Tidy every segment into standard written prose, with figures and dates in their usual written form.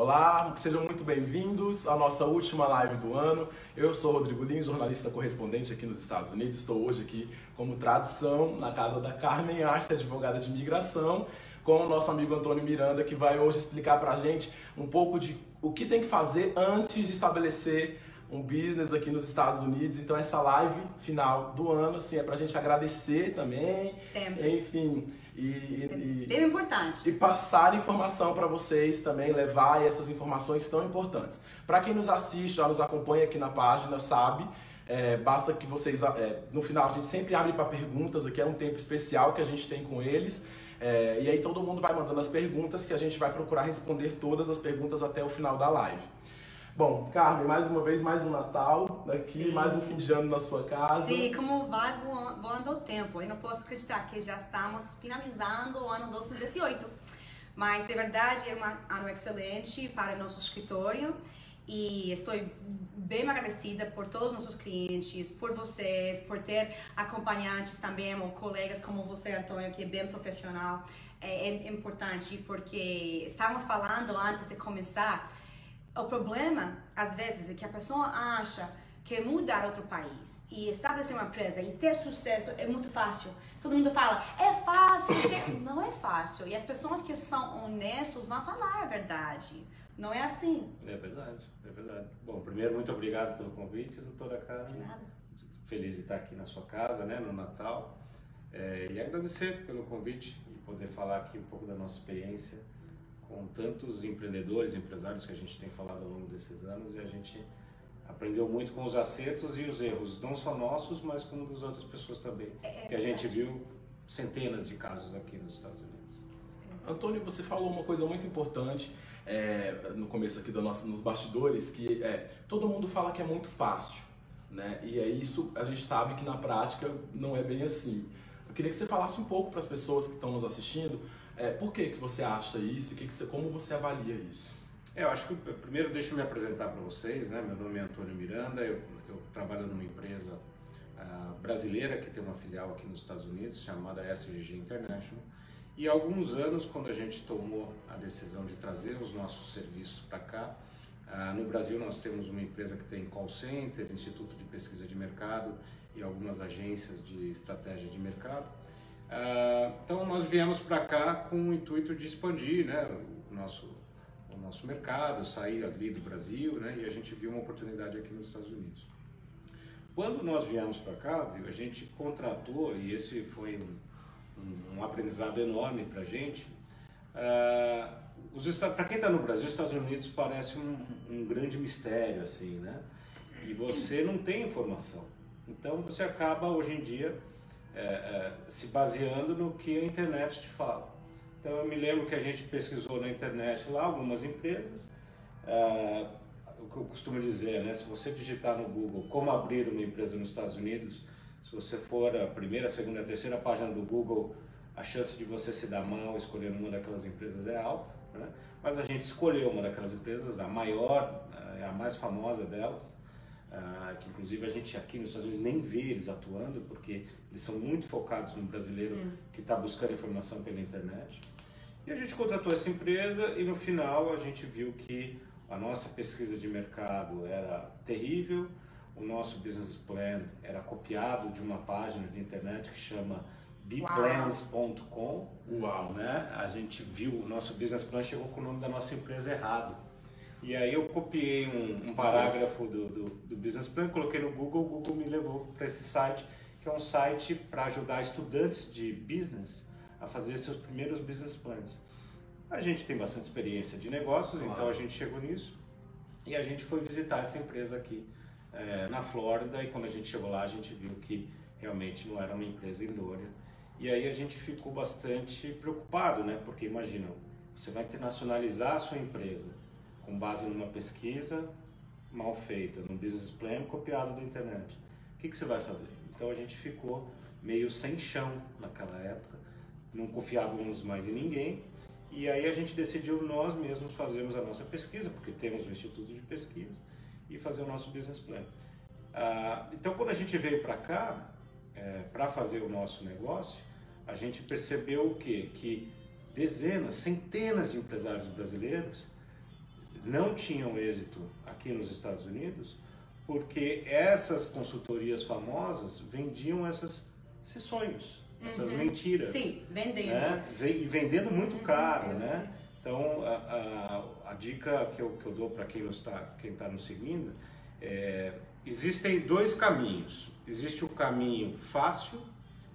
Olá, sejam muito bem-vindos à nossa última live do ano. Eu sou Rodrigo Lins, jornalista correspondente aqui nos Estados Unidos. Estou hoje aqui como tradição na casa da Carmen Arce, advogada de imigração, com o nosso amigo Antônio Miranda, que vai hoje explicar pra gente um pouco de o que tem que fazer antes de estabelecer um business aqui nos Estados Unidos. Então essa live final do ano, assim, é pra gente agradecer também. Sempre. Enfim, bem importante. E passar informação para vocês também, levar essas informações tão importantes. Para quem nos assiste, já nos acompanha aqui na página, sabe, basta que vocês, no final a gente sempre abre para perguntas, aqui é um tempo especial que a gente tem com eles. E aí todo mundo vai mandando as perguntas que a gente vai procurar responder todas as perguntas até o final da live. Bom, Carmen, mais uma vez, mais um Natal aqui, sim, mais um fim de ano na sua casa. Sim, como vai voando o tempo. Eu não posso acreditar que já estamos finalizando o ano 2018. Mas, de verdade, é um ano excelente para o nosso escritório. E estou bem agradecida por todos os nossos clientes, por vocês, por ter acompanhantes também, ou colegas como você, Antônio, que é bem profissional. É importante porque estávamos falando antes de começar. O problema, às vezes, é que a pessoa acha que mudar outro país e estabelecer uma empresa e ter sucesso é muito fácil. Todo mundo fala, é fácil. Não é fácil. E as pessoas que são honestas vão falar a verdade. Não é assim. É verdade, é verdade. Bom, primeiro, muito obrigado pelo convite, doutora Carmen. De nada. Feliz de estar aqui na sua casa, né, no Natal. E agradecer pelo convite e poder falar aqui um pouco da nossa experiência com tantos empreendedores, empresários que a gente tem falado ao longo desses anos, e a gente aprendeu muito com os acertos e os erros, não só nossos, mas como das outras pessoas também, que a gente viu centenas de casos aqui nos Estados Unidos. Antônio, você falou uma coisa muito importante no começo aqui nos bastidores, que todo mundo fala que é muito fácil, né? E é isso, a gente sabe que na prática não é bem assim. Eu queria que você falasse um pouco para as pessoas que estão nos assistindo, por que você acha isso e como você avalia isso? Eu acho que primeiro deixa eu me apresentar para vocês, né? Meu nome é Antônio Miranda, eu trabalho numa empresa brasileira que tem uma filial aqui nos Estados Unidos chamada SGG International, e há alguns anos, quando a gente tomou a decisão de trazer os nossos serviços para cá, no Brasil nós temos uma empresa que tem call center, instituto de pesquisa de mercado e algumas agências de estratégia de mercado. Então nós viemos para cá com o intuito de expandir, né, o nosso mercado, sair ali do Brasil, né, e a gente viu uma oportunidade aqui nos Estados Unidos. Quando nós viemos para cá, a gente contratou, e esse foi um aprendizado enorme para a gente. Para quem está no Brasil, os Estados Unidos parece um grande mistério, assim, né? E você não tem informação. Então você acaba hoje em dia se baseando no que a internet te fala. Então eu me lembro que a gente pesquisou na internet lá algumas empresas, o que eu costumo dizer, né? Se você digitar no Google como abrir uma empresa nos Estados Unidos, se você for a primeira, a segunda, a terceira página do Google, a chance de você se dar mal escolhendo uma daquelas empresas é alta, né? Mas a gente escolheu uma daquelas empresas, a maior, a mais famosa delas, que inclusive a gente aqui nos Estados Unidos nem vê eles atuando, porque eles são muito focados no brasileiro que está buscando informação pela internet. E a gente contratou essa empresa e no final a gente viu que a nossa pesquisa de mercado era terrível, o nosso business plan era copiado de uma página de internet que chama bplans.com. Uau! Né? A gente viu, o nosso business plan chegou com o nome da nossa empresa errado. E aí eu copiei um parágrafo do business plan, coloquei no Google, o Google me levou para esse site, que é um site para ajudar estudantes de business a fazer seus primeiros business plans. A gente tem bastante experiência de negócios, então a gente chegou nisso e a gente foi visitar essa empresa aqui na Flórida, e quando a gente chegou lá a gente viu que realmente não era uma empresa indônia. E aí a gente ficou bastante preocupado, né? Porque imagina, você vai internacionalizar a sua empresa com base numa pesquisa mal feita, num business plan copiado da internet. O que você vai fazer? Então a gente ficou meio sem chão naquela época, não confiávamos mais em ninguém, e aí a gente decidiu nós mesmos fazermos a nossa pesquisa, porque temos um instituto de pesquisa, e fazer o nosso business plan. Então quando a gente veio para cá, para fazer o nosso negócio, a gente percebeu o quê? Que dezenas, centenas de empresários brasileiros não tinham êxito aqui nos Estados Unidos porque essas consultorias famosas vendiam esses sonhos, essas mentiras. Sim, vendendo. Né? E vendendo muito caro, né? Então, a dica que eu dou para quem está nos seguindo existem dois caminhos. Existe o caminho fácil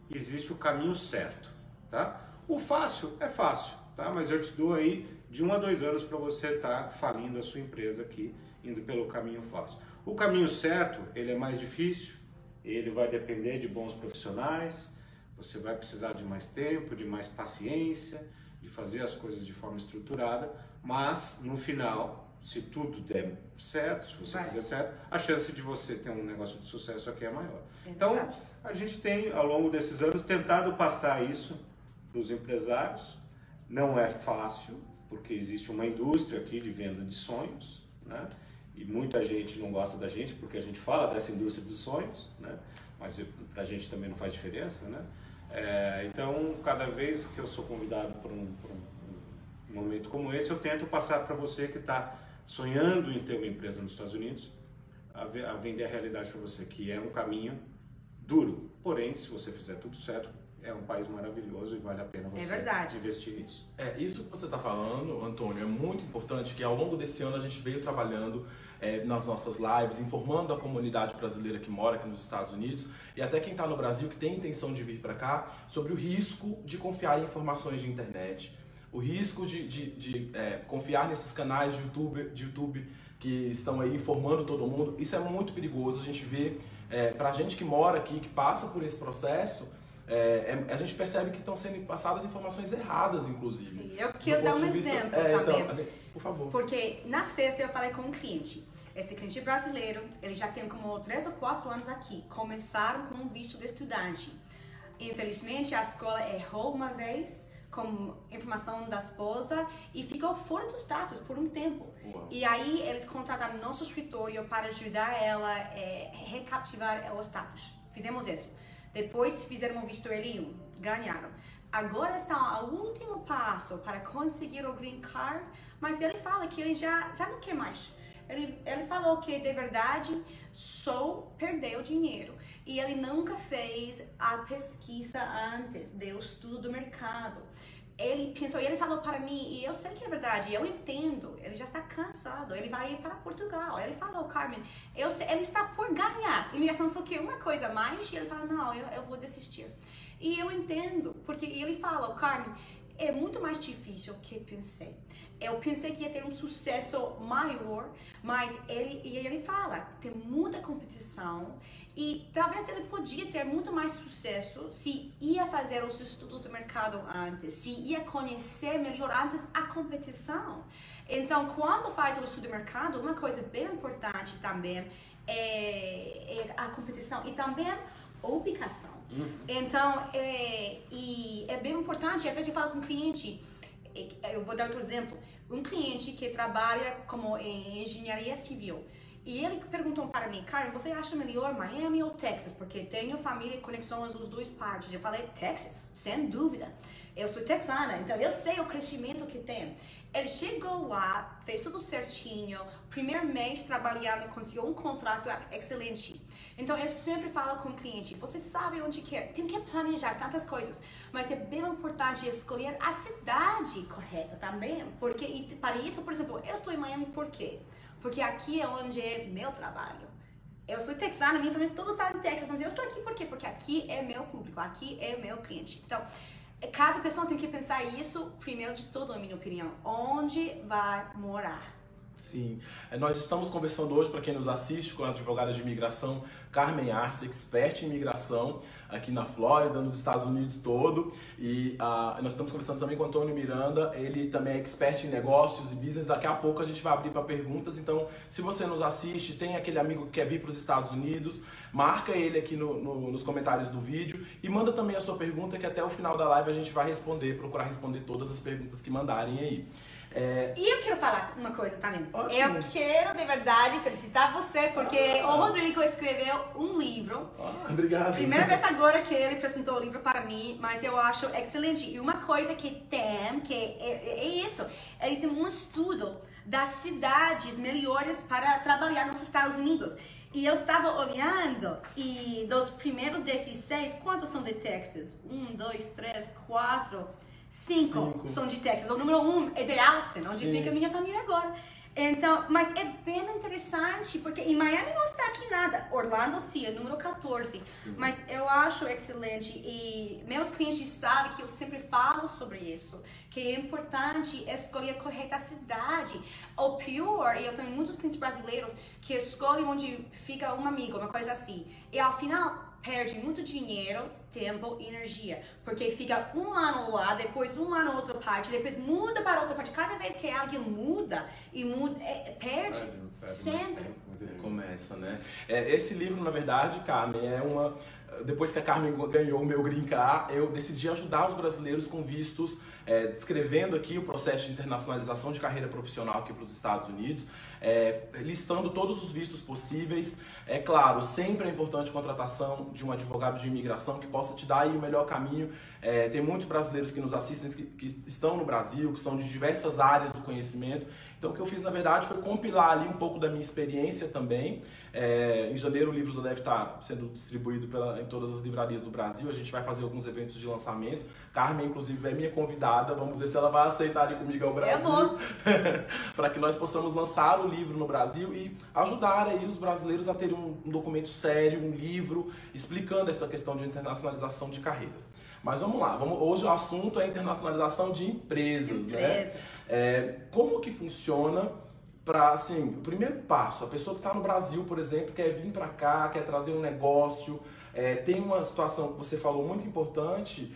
e existe o caminho certo, tá? O fácil é fácil, tá? Mas eu te dou aí de 1 a 2 anos para você estar falindo a sua empresa aqui, indo pelo caminho fácil. O caminho certo, ele é mais difícil, ele vai depender de bons profissionais, você vai precisar de mais tempo, de mais paciência, de fazer as coisas de forma estruturada, mas no final, se tudo der certo, se você fizer certo, a chance de você ter um negócio de sucesso aqui é maior. Então, a gente tem, ao longo desses anos, tentado passar isso para os empresários. Não é fácil, porque existe uma indústria aqui de venda de sonhos, né? E muita gente não gosta da gente porque a gente fala dessa indústria dos sonhos, né? Mas para a gente também não faz diferença, né? Então, cada vez que eu sou convidado para um momento como esse, eu tento passar para você que está sonhando em ter uma empresa nos Estados Unidos, a vender a realidade para você, que é um caminho duro. Porém, se você fizer tudo certo, é um país maravilhoso e vale a pena você investir nisso. Isso que você está falando, Antônio, é muito importante, que ao longo desse ano a gente veio trabalhando nas nossas lives, informando a comunidade brasileira que mora aqui nos Estados Unidos e até quem está no Brasil, que tem intenção de vir para cá, sobre o risco de confiar em informações de internet, o risco de confiar nesses canais de YouTube que estão aí informando todo mundo. Isso é muito perigoso. A gente vê, pra gente que mora aqui, que passa por esse processo, a gente percebe que estão sendo passadas informações erradas, inclusive. Eu quero dar um exemplo também. Então, por favor. Porque na sexta eu falei com um cliente. Esse cliente brasileiro, ele já tem como 3 ou 4 anos aqui. Começaram com um visto de estudante. Infelizmente, a escola errou uma vez com informação da esposa e ficou fora do status por um tempo. Uau. E aí eles contrataram nosso escritório para ajudar ela a recaptivar o status. Fizemos isso. Depois fizeram um visto L1, ganharam. Agora está ao último passo para conseguir o Green Card, mas ele fala que ele já não quer mais. Ele falou que, de verdade, só perdeu dinheiro. E ele nunca fez a pesquisa antes, deu estudo do mercado. Ele pensou, e ele falou para mim, e eu sei que é verdade, eu entendo, ele já está cansado, ele vai ir para Portugal. Ele falou, Carmen, ele está por ganhar imigração, só que uma coisa a mais, e ele fala, não, eu vou desistir. E eu entendo, porque ele fala, Carmen, é muito mais difícil do que pensei. Eu pensei que ia ter um sucesso maior, mas ele fala, tem muita competição e talvez ele podia ter muito mais sucesso se ia fazer os estudos do mercado antes, se ia conhecer melhor antes a competição. Então, quando faz o estudo do mercado, uma coisa bem importante também é a competição e também a ubicação. Então, é bem importante, às vezes eu falo com o cliente, eu vou dar outro exemplo, um cliente que trabalha como em engenharia civil, e ele perguntou para mim, Karen, você acha melhor Miami ou Texas? Porque tenho família e conexões dos dois partes. Eu falei, Texas, sem dúvida. Eu sou texana, então eu sei o crescimento que tem. Ele chegou lá, fez tudo certinho, primeiro mês trabalhando, conseguiu um contrato excelente. Então eu sempre falo com o cliente, você sabe onde quer, tem que planejar tantas coisas, mas é bem importante escolher a cidade correta também, porque para isso, por exemplo, eu estou em Miami por quê? Porque aqui é onde é meu trabalho. Eu sou texana, minha família todos estão em Texas, mas eu estou aqui por quê? Porque aqui é meu público, aqui é meu cliente. Então, cada pessoa tem que pensar isso, primeiro de tudo, na minha opinião, onde vai morar. Sim, nós estamos conversando hoje, para quem nos assiste, com a advogada de imigração Carmen Arce, expert em imigração aqui na Flórida, nos Estados Unidos todo. E nós estamos conversando também com o Antônio Miranda, ele também é expert em negócios e business. Daqui a pouco a gente vai abrir para perguntas, então se você nos assiste, tem aquele amigo que quer vir para os Estados Unidos, marca ele aqui nos comentários do vídeo e manda também a sua pergunta, que até o final da live a gente vai procurar responder todas as perguntas que mandarem aí. E eu quero falar uma coisa também. Ótimo. Eu quero, de verdade, felicitar você, porque o Rodrigo escreveu um livro. Obrigado. Primeira vez agora que ele apresentou o livro para mim, mas eu acho excelente. E uma coisa que tem, que é isso, ele tem um estudo das cidades melhores para trabalhar nos Estados Unidos. E eu estava olhando, e dos primeiros 16, quantos são de Texas? 1, 2, 3, 4, 5 são de Texas. O número 1 é de Austin, onde fica a minha família agora. Então, mas é bem interessante, porque em Miami não está aqui nada. Orlando sim, é número 14. Sim. Mas eu acho excelente e meus clientes sabem que eu sempre falo sobre isso. Que é importante escolher a correta cidade. O pior, e eu tenho muitos clientes brasileiros que escolhem onde fica um amigo, uma coisa assim. E ao final perde muito dinheiro, tempo e energia. Porque fica um ano lá, depois um ano outra parte, depois muda para outra parte. Cada vez que alguém muda, perde sempre. Começa, né? Esse livro, na verdade, Carmen, depois que a Carmen ganhou o meu Green Card, eu decidi ajudar os brasileiros com vistos, descrevendo aqui o processo de internacionalização de carreira profissional aqui para os Estados Unidos, listando todos os vistos possíveis. É claro, sempre é importante a contratação de um advogado de imigração que possa te dar aí o melhor caminho. Tem muitos brasileiros que nos assistem que estão no Brasil, que são de diversas áreas do conhecimento. Então o que eu fiz, na verdade, foi compilar ali um pouco da minha experiência também. Em janeiro o livro deve estar sendo distribuído em todas as livrarias do Brasil. A gente vai fazer alguns eventos de lançamento. Carmen, inclusive, é minha convidada. Vamos ver se ela vai aceitar ir comigo ao Brasil. Para que nós possamos lançar o livro no Brasil e ajudar aí os brasileiros a terem um documento sério, um livro, explicando essa questão de internacionalização de carreiras. Mas vamos lá, hoje o assunto é internacionalização de empresas, né? Como que funciona para, assim, o primeiro passo, a pessoa que está no Brasil, por exemplo, quer vir para cá, quer trazer um negócio, tem uma situação que você falou muito importante,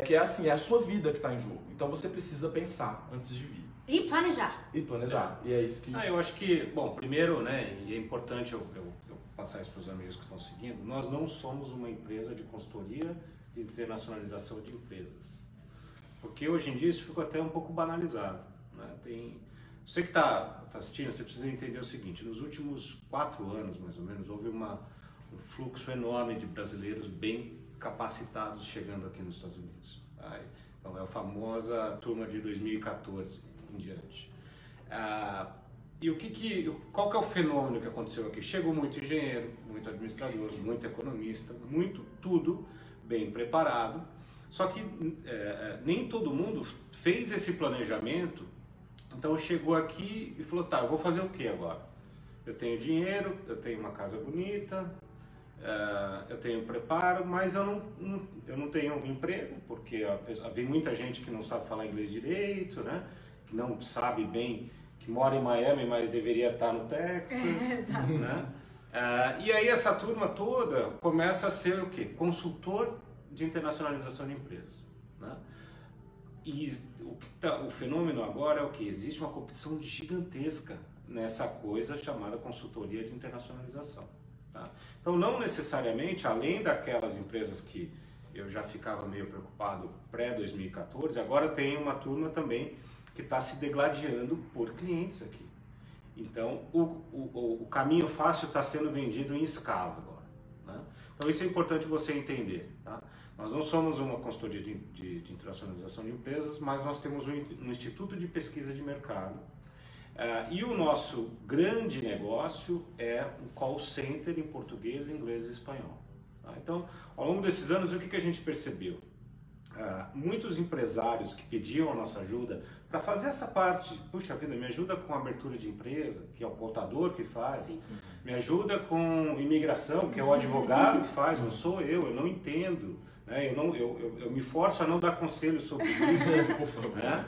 que é assim, é a sua vida que está em jogo. Então você precisa pensar antes de vir. E planejar. E é isso que... eu acho que, bom, primeiro, né, e é importante eu passar isso para os amigos que estão seguindo, nós não somos uma empresa de consultoria de internacionalização de empresas. Porque hoje em dia isso ficou até um pouco banalizado, né? Você que está assistindo, você precisa entender o seguinte: nos últimos 4 anos, mais ou menos, houve um fluxo enorme de brasileiros bem capacitados chegando aqui nos Estados Unidos. Tá? Então é a famosa turma de 2014 em diante. E qual que é o fenômeno que aconteceu aqui? Chegou muito engenheiro, muito administrador, muito economista, muito tudo bem preparado, só que nem todo mundo fez esse planejamento. Então chegou aqui e falou, tá, eu vou fazer o que agora? Eu tenho dinheiro, eu tenho uma casa bonita, eu tenho preparo, mas eu não tenho emprego, porque vem muita gente que não sabe falar inglês direito, né? Que não sabe bem, que mora em Miami, mas deveria estar no Texas, né? E aí essa turma toda começa a ser o quê? Consultor de internacionalização de empresas, né? E o fenômeno agora é o que? Existe uma competição gigantesca nessa coisa chamada consultoria de internacionalização. Tá? Então, não necessariamente, além daquelas empresas que eu já ficava meio preocupado pré-2014, agora tem uma turma também que está se degladiando por clientes aqui. Então, o caminho fácil está sendo vendido em escala agora, né? Então, isso é importante você entender. Tá? Nós não somos uma consultoria de internacionalização de empresas, mas nós temos um Instituto de Pesquisa de Mercado. E o nosso grande negócio é um call center em português, inglês e espanhol. Tá? Então, ao longo desses anos, o que a gente percebeu? Muitos empresários que pediam a nossa ajuda para fazer essa parte, puxa vida, me ajuda com a abertura de empresa, que é o contador que faz, sim, me ajuda com imigração, que é o advogado que faz, não sou eu não entendo, né? Eu me forço a não dar conselho sobre isso, né?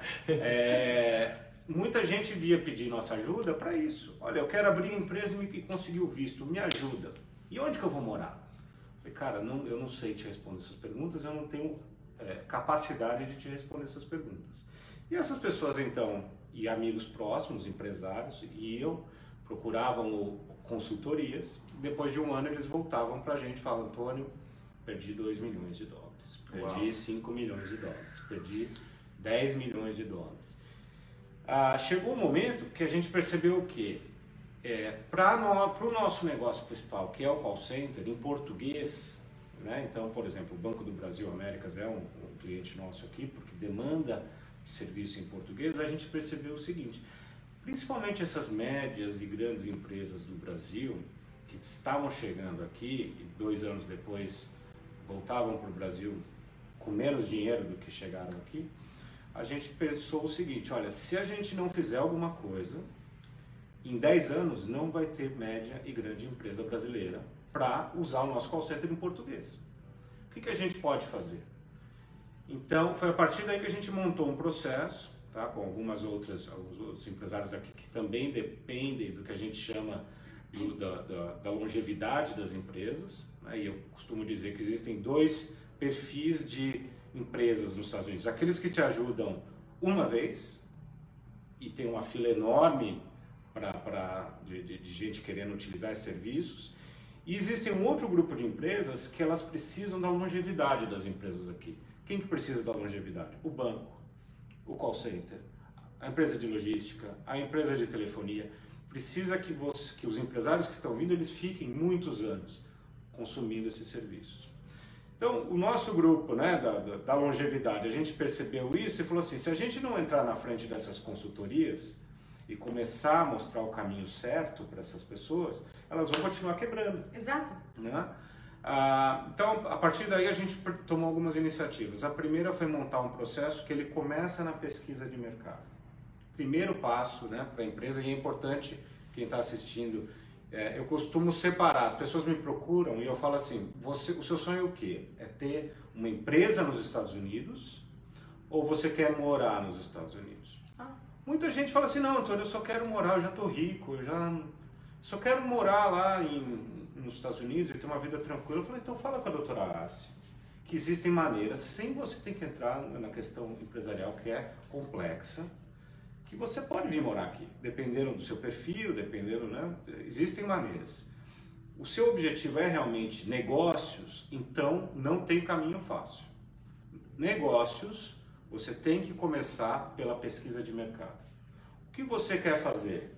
Muita gente via pedir nossa ajuda para isso. Olha, eu quero abrir a empresa e conseguir o visto, me ajuda. E onde que eu vou morar? Eu falei, cara, eu não sei te responder essas perguntas, eu não tenho capacidade de te responder essas perguntas. E essas pessoas então, e amigos próximos, empresários, e eu procuravam consultorias. Depois de um ano eles voltavam para a gente e falavam, Antônio, perdi 2 milhões de dólares, perdi 5 milhões de dólares, perdi 10 milhões de dólares. Chegou um momento que a gente percebeu que para o nosso negócio principal, que é o call center, em português, né? Então, por exemplo, o Banco do Brasil Américas é um cliente nosso aqui, porque demanda serviço em português, a gente percebeu o seguinte: principalmente essas médias e grandes empresas do Brasil, que estavam chegando aqui e 2 anos depois voltavam para o Brasil com menos dinheiro do que chegaram aqui, a gente pensou o seguinte, olha, se a gente não fizer alguma coisa, em 10 anos não vai ter média e grande empresa brasileira para usar o nosso call center em português. O que a gente pode fazer? Então, foi a partir daí que a gente montou um processo, tá, com alguns outros empresários aqui que também dependem do que a gente chama da longevidade das empresas, né? E eu costumo dizer que existem 2 perfis de empresas nos Estados Unidos. Aqueles que te ajudam uma vez e tem uma fila enorme de gente querendo utilizar esses serviços. E existe um outro grupo de empresas que elas precisam da longevidade das empresas aqui. Quem que precisa da longevidade? O banco, o call center, a empresa de logística, a empresa de telefonia. Precisa que os empresários que estão vindo, eles fiquem muitos anos consumindo esses serviços. Então, o nosso grupo, né, da longevidade, a gente percebeu isso e falou assim, se a gente não entrar na frente dessas consultorias e começar a mostrar o caminho certo para essas pessoas, elas vão continuar quebrando. Exato. Né? Então, a partir daí a gente tomou algumas iniciativas. A primeira foi montar um processo que ele começa na pesquisa de mercado. Primeiro passo, né, para a empresa, e é importante quem está assistindo, eu costumo separar, as pessoas me procuram e eu falo assim, o seu sonho é o quê? É ter uma empresa nos Estados Unidos ou você quer morar nos Estados Unidos? Muita gente fala assim, não, Antônio, eu só quero morar, eu já estou rico, eu só quero morar lá nos Estados Unidos e ter uma vida tranquila. Eu falei, então fala com a doutora Arce, que existem maneiras, sem você ter que entrar na questão empresarial que é complexa, que você pode vir morar aqui, dependendo do seu perfil, né? Existem maneiras. O seu objetivo é realmente negócios, então não tem caminho fácil. Negócios, você tem que começar pela pesquisa de mercado. O que você quer fazer?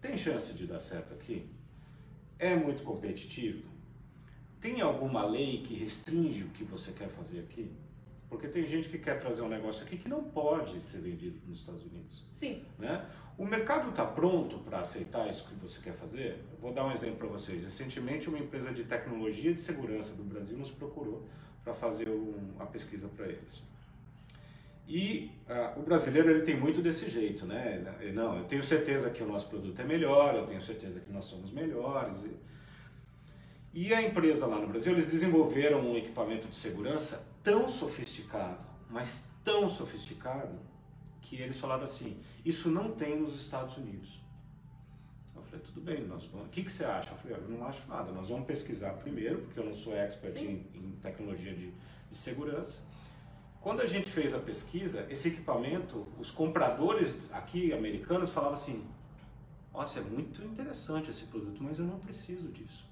Tem chance de dar certo aqui? É muito competitivo? Tem alguma lei que restringe o que você quer fazer aqui? Porque tem gente que quer trazer um negócio aqui que não pode ser vendido nos Estados Unidos. Sim. Né? O mercado está pronto para aceitar isso que você quer fazer? Eu vou dar um exemplo para vocês. Recentemente, uma empresa de tecnologia de segurança do Brasil nos procurou para fazer a pesquisa para eles. E o brasileiro ele tem muito desse jeito, né? Não, eu tenho certeza que o nosso produto é melhor, eu tenho certeza que nós somos melhores. E a empresa lá no Brasil, eles desenvolveram um equipamento de segurança tão sofisticado, mas tão sofisticado, que eles falaram assim, isso não tem nos Estados Unidos. Eu falei, tudo bem, nós vamos... O que você acha? Eu falei, eu não acho nada, nós vamos pesquisar primeiro, porque eu não sou expert em tecnologia de segurança. Quando a gente fez a pesquisa, esse equipamento, os compradores aqui americanos falavam assim, nossa, é muito interessante esse produto, mas eu não preciso disso.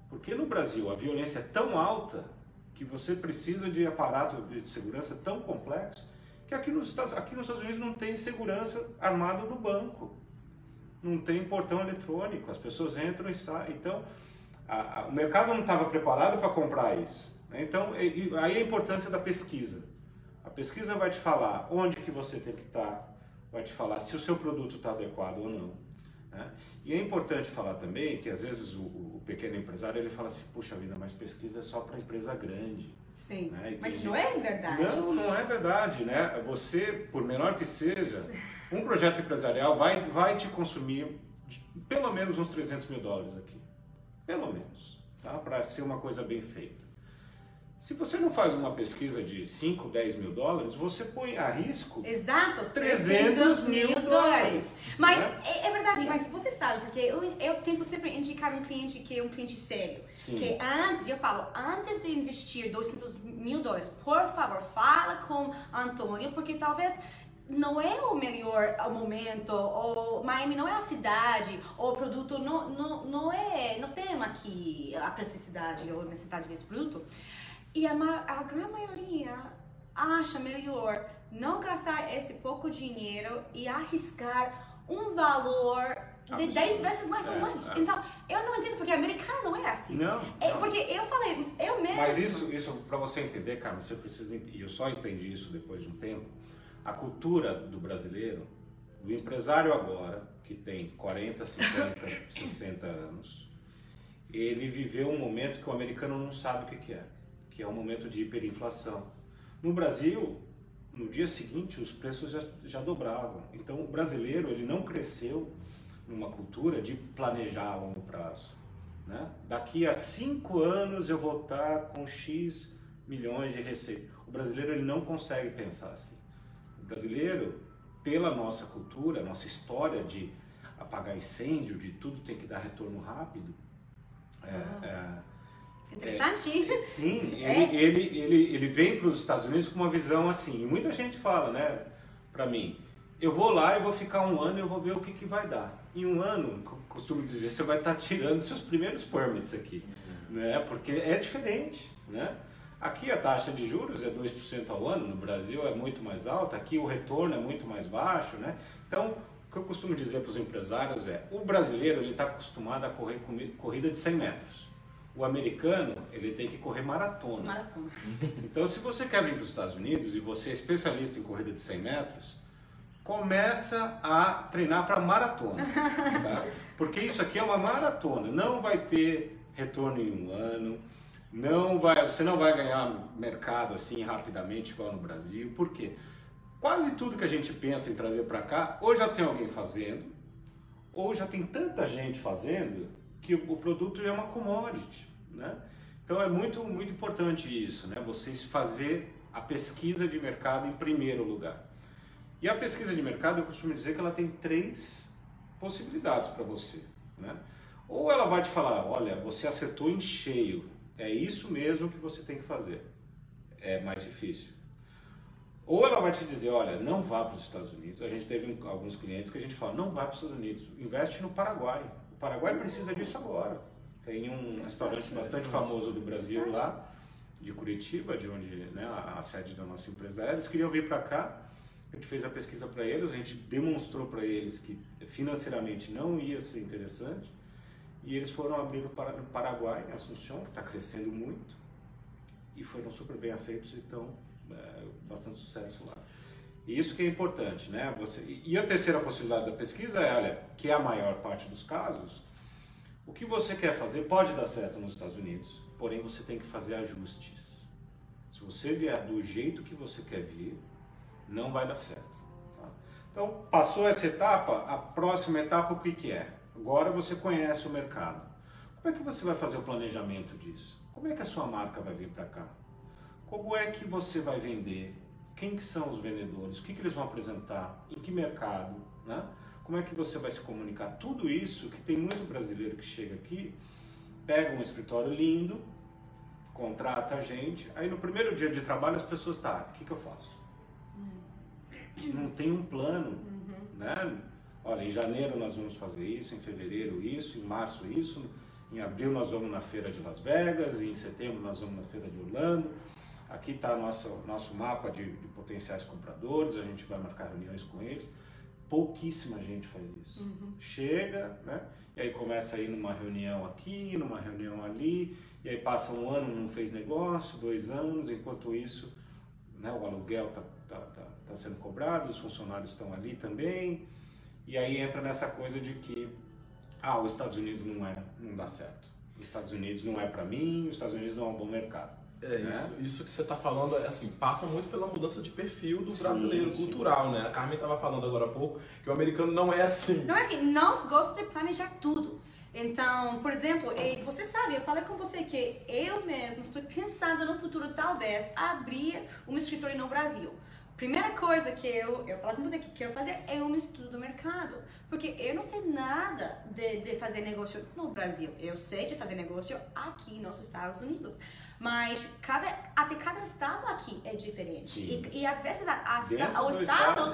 Porque no Brasil a violência é tão alta que você precisa de aparato de segurança tão complexo que aqui nos Estados Unidos não tem segurança armada no banco, não tem portão eletrônico, as pessoas entram e saem. Então, o mercado não estava preparado para comprar isso. Então, aí a importância da pesquisa. A pesquisa vai te falar onde que você tem que estar, vai te falar se o seu produto está adequado ou não. Né? E é importante falar também que às vezes o pequeno empresário ele fala assim, puxa vida, mas pesquisa é só para empresa grande. Sim, né? mas não é verdade. Não é verdade, né? Você, por menor que seja, um projeto empresarial vai te consumir pelo menos uns $300 mil aqui. Pelo menos, tá? Para ser uma coisa bem feita. Se você não faz uma pesquisa de 5, 10 mil dólares, você põe a risco... Exato, $300 mil. Mas né? é verdade, mas você sabe, porque eu tento sempre indicar um cliente que é um cliente sério. Sim. Que antes de investir $200 mil, por favor, fala com Antônio, porque talvez... não é o melhor momento, ou Miami não é a cidade, ou o produto não tem aqui a precisidade ou necessidade desse produto. E a grande maioria acha melhor não gastar esse pouco dinheiro e arriscar um valor de 10 vezes mais ou menos. Então, eu não entendo porque americano não é assim. Não. Porque eu falei, eu mesmo... Mas isso para você entender, Carmen, você precisa... E eu só entendi isso depois de um tempo. A cultura do brasileiro O empresário agora, que tem 40, 50, 60 anos, ele viveu um momento que o americano não sabe o que é um momento de hiperinflação. No Brasil, no dia seguinte, os preços já dobravam. Então, o brasileiro ele não cresceu numa cultura de planejar a longo prazo. Né? Daqui a 5 anos eu vou estar com X milhões de receita. O brasileiro ele não consegue pensar assim. O brasileiro, pela nossa cultura, nossa história de apagar incêndio, de tudo tem que dar retorno rápido. Interessante. Sim, ele vem para os Estados Unidos com uma visão assim. E muita gente fala, né, para mim, eu vou lá e vou ficar 1 ano e eu vou ver o que vai dar. Em 1 ano, costumo dizer, você vai estar tirando seus primeiros permits aqui, né, porque é diferente, né? Aqui a taxa de juros é 2% ao ano, no Brasil é muito mais alta, aqui o retorno é muito mais baixo, né? Então, o que eu costumo dizer para os empresários é, o brasileiro ele está acostumado a correr corrida de 100 metros. O americano, ele tem que correr maratona. Maratona. Então, se você quer vir para os Estados Unidos e você é especialista em corrida de 100 metros, começa a treinar para maratona. Tá? Porque isso aqui é uma maratona. Não vai ter retorno em 1 ano. Você não vai ganhar mercado assim rapidamente igual no Brasil. Por quê? Quase tudo que a gente pensa em trazer para cá, ou já tem alguém fazendo, ou já tem tanta gente fazendo que o produto é uma commodity, né? Então é muito, muito importante isso, né? Vocês fazer a pesquisa de mercado em primeiro lugar. E a pesquisa de mercado, eu costumo dizer que ela tem 3 possibilidades para você, né? Ou ela vai te falar, olha, você acertou em cheio, é isso mesmo que você tem que fazer, é mais difícil. Ou ela vai te dizer, olha, não vá para os Estados Unidos. A gente teve alguns clientes que a gente fala, não vá para os Estados Unidos, investe no Paraguai. O Paraguai precisa disso agora. Tem um restaurante bastante famoso do Brasil lá, de Curitiba, de onde, né, a sede da nossa empresa é. Eles queriam vir para cá, a gente fez a pesquisa para eles, a gente demonstrou para eles que financeiramente não ia ser interessante. E eles foram abrir no Paraguai, em Assunção, que está crescendo muito, e foram super bem aceitos e estão bastante sucesso lá. E isso que é importante, né? E a terceira possibilidade da pesquisa é, olha, que é a maior parte dos casos, o que você quer fazer pode dar certo nos Estados Unidos, porém você tem que fazer ajustes. Se você vier do jeito que você quer vir, não vai dar certo. Tá? Então, passou essa etapa, a próxima etapa o que é? Agora você conhece o mercado. Como é que você vai fazer o planejamento disso? Como é que a sua marca vai vir para cá? Como é que você vai vender? Quem que são os vendedores? O que eles vão apresentar? Em que mercado? Né? Como é que você vai se comunicar? Tudo isso, que tem muito brasileiro que chega aqui, pega um escritório lindo, contrata a gente, aí no primeiro dia de trabalho as pessoas, o que eu faço? Não tem um plano, né? Olha, em janeiro nós vamos fazer isso, em fevereiro isso, em março isso, em abril nós vamos na feira de Las Vegas, em setembro nós vamos na feira de Orlando. Aqui está nosso mapa de potenciais compradores, a gente vai marcar reuniões com eles. Pouquíssima gente faz isso. Chega, né? E aí começa a ir numa reunião aqui, numa reunião ali, e aí passa 1 ano, não fez negócio, 2 anos, enquanto isso, né, o aluguel tá sendo cobrado, os funcionários estão ali também, e aí entra nessa coisa de que os Estados Unidos não dá certo. Os Estados Unidos não é para mim, os Estados Unidos não é um bom mercado. Né? Isso que você está falando, assim, passa muito pela mudança de perfil do brasileiro, cultural, né? A Carmen estava falando agora há pouco que o americano não é assim. Não é assim, nós gostamos de planejar tudo. Então, por exemplo, você sabe, eu falei com você que eu mesma estou pensando no futuro, talvez, abrir um escritório no Brasil. Primeira coisa que eu falo com você que quero fazer é um estudo do mercado. Porque eu não sei nada de fazer negócio no Brasil. Eu sei de fazer negócio aqui nos Estados Unidos. Mas até cada estado aqui é diferente. E às vezes o estado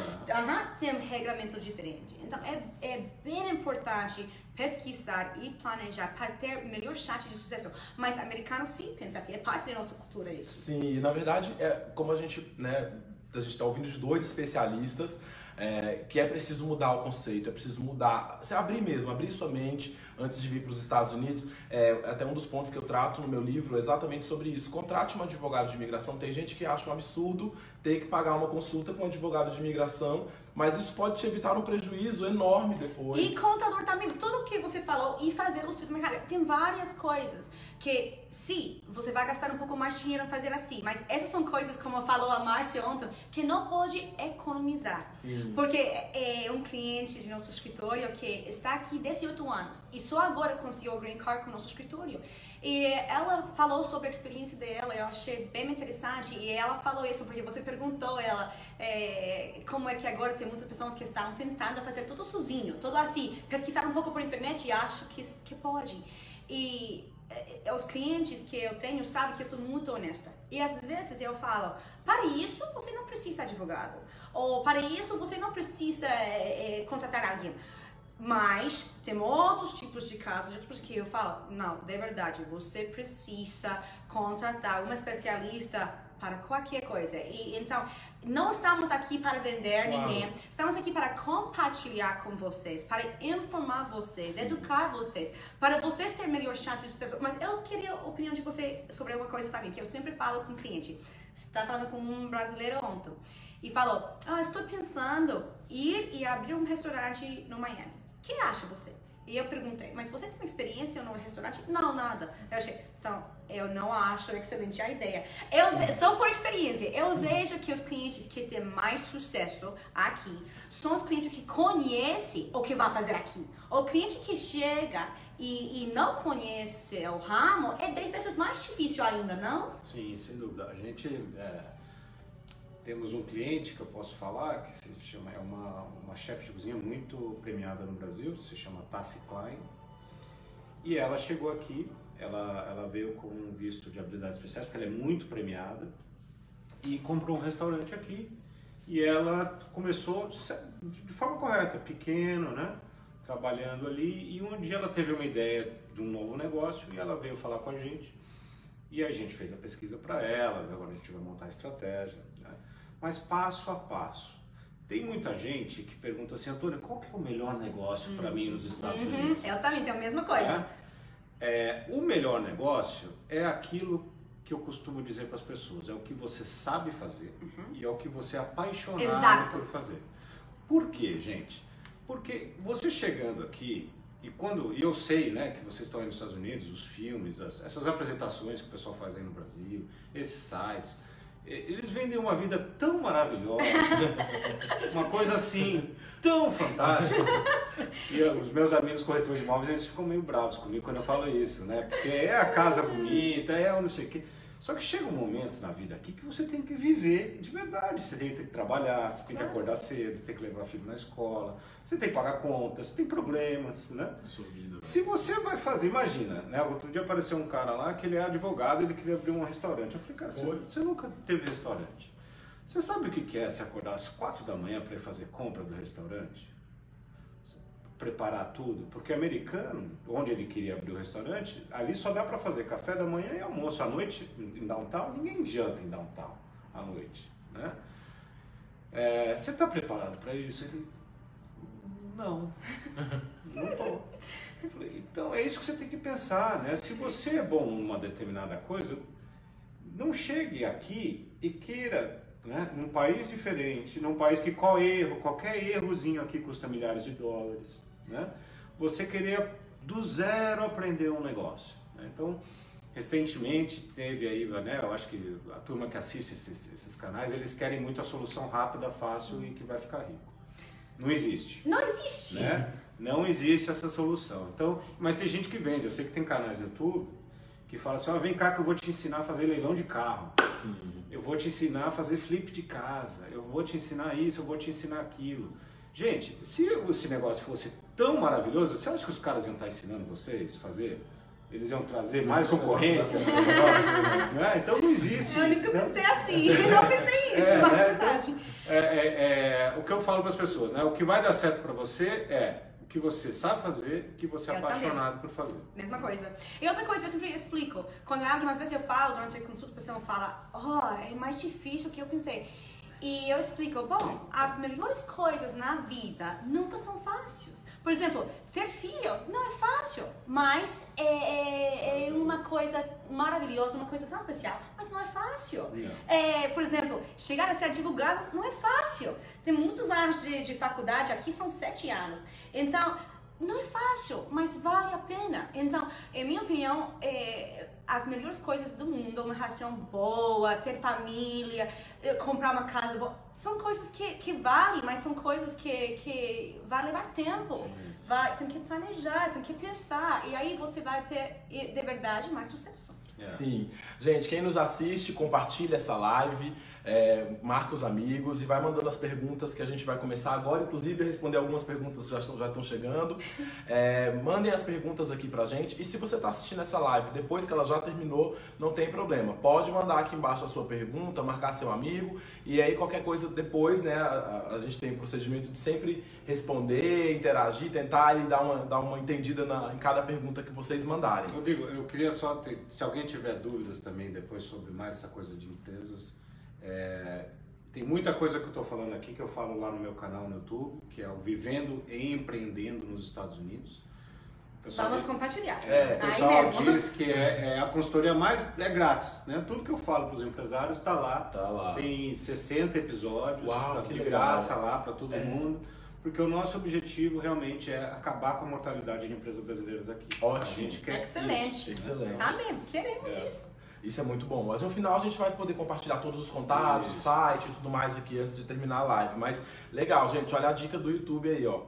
tem um regulamento diferente. Então é bem importante pesquisar e planejar para ter melhor chance de sucesso. Mas americano sim pensa assim, é parte da nossa cultura isso. Sim, na verdade, como a gente está ouvindo de 2 especialistas, que é preciso mudar o conceito, é preciso mudar, você abrir sua mente antes de vir para os Estados Unidos. Até um dos pontos que eu trato no meu livro é exatamente sobre isso. Contrate um advogado de imigração. Tem gente que acha um absurdo ter que pagar uma consulta com um advogado de imigração mas isso pode te evitar um prejuízo enorme depois. E contador também, tudo que você falou, e fazer o estudo de mercado. Tem várias coisas que, sim, você vai gastar um pouco mais de dinheiro a fazer assim, mas essas são coisas, como falou a Márcia ontem, que não pode economizar. Sim. Porque é um cliente de nosso escritório que está aqui 18 anos e só agora conseguiu o Green Card com o nosso escritório. E ela falou sobre a experiência dela, eu achei bem interessante, e ela falou isso porque você perguntou ela como é que agora tem muitas pessoas que estão tentando fazer tudo sozinho, tudo assim, pesquisar um pouco por internet e acham que pode. E os clientes que eu tenho sabem que eu sou muito honesta. E às vezes eu falo, para isso você não precisa de advogado. Ou para isso você não precisa contratar alguém. Mas tem outros tipos de casos, que eu falo, não, de verdade, você precisa contratar uma especialista para qualquer coisa. E então, não estamos aqui para vender ninguém, estamos aqui para compartilhar com vocês, para informar vocês, educar vocês, para vocês terem melhor chance de sucesso. Mas eu queria a opinião de você sobre uma coisa também, que eu sempre falo com o cliente. Você está falando com um brasileiro ontem e falou, estou pensando ir e abrir um restaurante no Miami. O que acha você? E eu perguntei, mas você tem experiência no restaurante? Não, nada. Eu achei, então, eu não acho excelente a ideia. Só por experiência, eu vejo que os clientes que têm mais sucesso aqui são os clientes que conhecem o que vai fazer aqui. O cliente que chega e não conhece o ramo é 10 vezes mais difícil ainda, não? Sim, sem dúvida. A gente temos um cliente que eu posso falar, que se chama, é uma chefe de cozinha muito premiada no Brasil, se chama Tassi Klein. E ela chegou aqui, ela veio com um visto de habilidades especiais, porque ela é muito premiada, e comprou um restaurante aqui. E ela começou de forma correta, pequeno, né? Trabalhando ali, e um dia ela teve uma ideia de um novo negócio e ela veio falar com a gente. E a gente fez a pesquisa para ela, agora a gente vai montar a estratégia, né? Mas passo a passo. Tem muita gente que pergunta assim, Antônio, qual que é o melhor negócio para mim nos Estados Unidos? Eu também tenho a mesma coisa. O melhor negócio é aquilo que eu costumo dizer para as pessoas, é o que você sabe fazer e é o que você é apaixonado por fazer. Por quê, gente? Porque você chegando aqui, e eu sei, né, que vocês estão aí nos Estados Unidos, os filmes, essas apresentações que o pessoal faz aí no Brasil, esses sites, eles vendem uma vida tão maravilhosa, uma coisa assim, tão fantástica. E os meus amigos corretores de imóveis, eles ficam meio bravos comigo quando eu falo isso, né? Porque é a casa bonita, é o não sei o quê. Só que chega um momento na vida aqui que você tem que viver de verdade. Você tem que trabalhar, você tem que acordar cedo, você tem que levar o filho na escola, você tem que pagar contas, você tem problemas, né? Se você vai fazer, imagina, né? Outro dia apareceu um cara lá que ele é advogado e ele queria abrir um restaurante. Eu falei, cara, você nunca teve restaurante? Você sabe o que é se acordar às 4 da manhã para ir fazer compra do restaurante? Preparar tudo, porque americano, onde ele queria abrir o restaurante, ali só dá para fazer café da manhã e almoço. À noite, em downtown, ninguém janta em downtown à noite, né? Você está preparado para isso? Ele, não tô. Eu falei, então é isso que você tem que pensar, né? Se você é bom numa determinada coisa, não chegue aqui e queira, né, num país diferente, num país que qualquer errozinho aqui custa milhares de dólares, né? Você querer do zero aprender um negócio, né? Então, recentemente teve aí, né, eu acho que a turma que assiste esses canais, eles querem muito a solução rápida, fácil e que vai ficar rico. Não existe. Não existe. Né? Não existe essa solução. Então, mas tem gente que vende, eu sei que tem canais no YouTube que fala assim, vem cá que eu vou te ensinar a fazer leilão de carro. Sim. Eu vou te ensinar a fazer flip de casa, eu vou te ensinar isso, eu vou te ensinar aquilo. Gente, se esse negócio fosse tão maravilhoso, você acha que os caras iam estar ensinando vocês a fazer? Eles iam trazer mais concorrência? Né? Então não existe eu isso. Eu nunca pensei assim, não pensei isso, mas é verdade. O que eu falo para as pessoas, né? O que vai dar certo para você é o que você sabe fazer, o que você é apaixonado por fazer. Mesma coisa. E outra coisa, eu sempre explico. Quando algumas vezes eu falo, durante a consulta, a pessoa fala, é mais difícil do que eu pensei. E eu explico, bom, as melhores coisas na vida nunca são fáceis. Por exemplo, ter filho não é fácil, mas é uma coisa maravilhosa, uma coisa tão especial, mas não é fácil. Por exemplo, chegar a ser advogado não é fácil. Tem muitos anos de faculdade, aqui são 7 anos. Então, não é fácil, mas vale a pena. Então, em minha opinião, as melhores coisas do mundo, uma relação boa, ter família, comprar uma casa boa, são coisas que valem, mas são coisas que vai levar tempo. Tem que planejar, tem que pensar, e aí você vai ter, de verdade, mais sucesso. Sim. Gente, quem nos assiste, compartilha essa live, marca os amigos e vai mandando as perguntas que a gente vai começar agora, inclusive a responder algumas perguntas que já estão chegando. Mandem as perguntas aqui pra gente, e se você está assistindo essa live depois que ela já terminou, não tem problema. Pode mandar aqui embaixo a sua pergunta, marcar seu amigo, e aí qualquer coisa depois, né, a gente tem o procedimento de sempre responder, interagir, tentar ali dar uma entendida em cada pergunta que vocês mandarem. Rodrigo, eu queria só se alguém tiver dúvidas também depois sobre mais essa coisa de empresas, tem muita coisa que eu estou falando aqui que eu falo lá no meu canal no YouTube, que é o Vivendo e Empreendendo nos Estados Unidos. Vamos compartilhar. O pessoal diz que a consultoria mais grátis, né? Tudo que eu falo para os empresários está lá. Tem 60 episódios, Uau, tá de graça lá para todo mundo. Porque o nosso objetivo realmente é acabar com a mortalidade de empresas brasileiras aqui. Ótimo. A gente quer Excelente. Excelente. Tá mesmo, queremos isso. Isso é muito bom. Mas no final a gente vai poder compartilhar todos os contatos, site e tudo mais aqui antes de terminar a live. Mas legal, gente, olha a dica do YouTube aí, ó.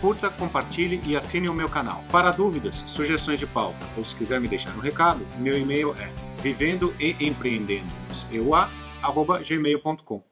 Curta, compartilhe e assine o meu canal. Para dúvidas, sugestões de pauta ou se quiser me deixar um recado, meu e-mail é vivendoeempreendendo@gmail.com.